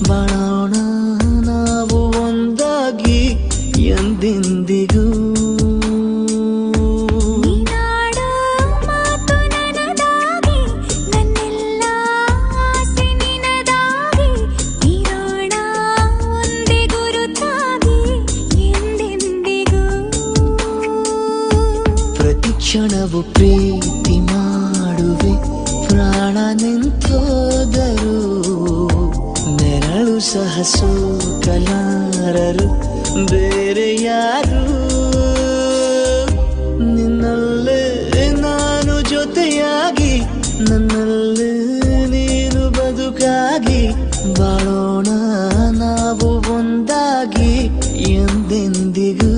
ಬಾಳೋಣ ನಾವು ಒಂದಾಗಿ ಎಂದೆಂದಿಗೂ. ಕ್ಷಣವು ಪ್ರೀತಿ ಮಾಡುವೆ ಪ್ರಾಣ ನಿಂತೋದರು, ನೆರಳು ಸಹ ಸೋಕಲಾರರು ಬೇರೆ ಯಾರು. ನಿನ್ನಲ್ಲೇ ನಾನು ಜೊತೆಯಾಗಿ, ನನ್ನಲ್ಲೇ ನೀನು ಬದುಕಾಗಿ, ಬಾಳೋಣ ನಾವು ಒಂದಾಗಿ ಎಂದೆಂದಿಗೂ.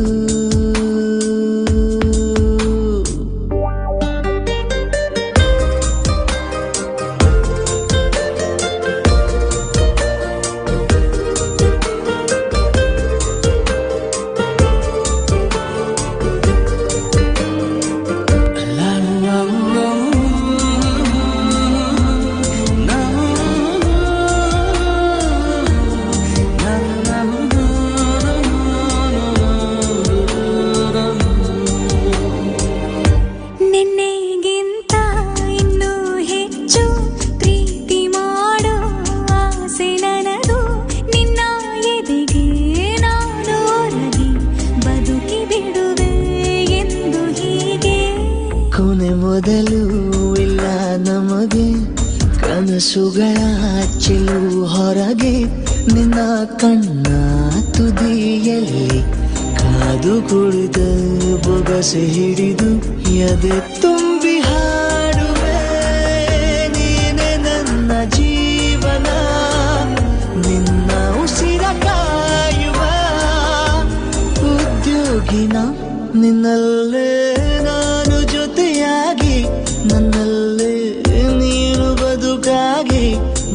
ಕೊನೆ ಮೊದಲು ಇಲ್ಲ ನಮಗೆ ಕನಸುಗಳ ಚೆಲು ಹೊರಗೆ, ನಿನ್ನ ಕಣ್ಣ ತುದಿಯಲ್ಲಿ ಕಾದು ಕುಳಿತ ಬೊಗಸೆ ಹಿಡಿದು ಎದೆ ತುಂಬಿ ಹಾಡುವೆ. ನೀನೆ ನನ್ನ ಜೀವನ, ನಿನ್ನ ಉಸಿರ ಕಾಯುವ ಉದ್ಯೋಗಿನ, ನಿನ್ನಲ್ಲೇ ನಾನು ಜೊತೆಯಾಗಿ, ನನ್ನಲ್ಲೇ ನೀನು ಬದುಕಾಗಿ,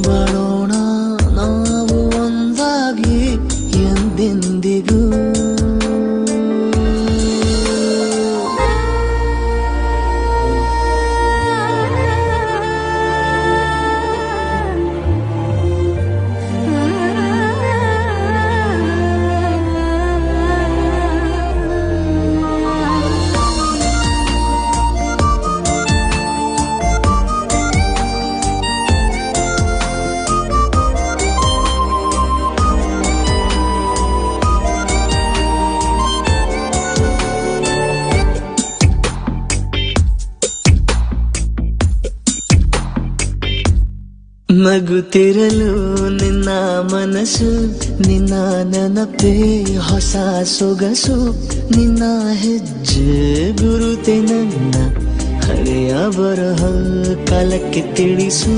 ಬಾಳೋಣ ನಾವು ಒಂದಾಗಿ ಎಂದೆಂದಿಗೂ. ನಗುತ್ತಿರಲು ನಿನ್ನ ಮನಸ್ಸು, ನಿನ್ನ ನೆನಪೇ ಹೊಸ ಸೊಗಸು, ನಿನ್ನ ಹೆಜ್ಜೆ ಗುರುತೆ ನನ್ನ ಹಳೆಯ ಬರಹ ಕಾಲಕ್ಕೆ ತಿಳಿಸು.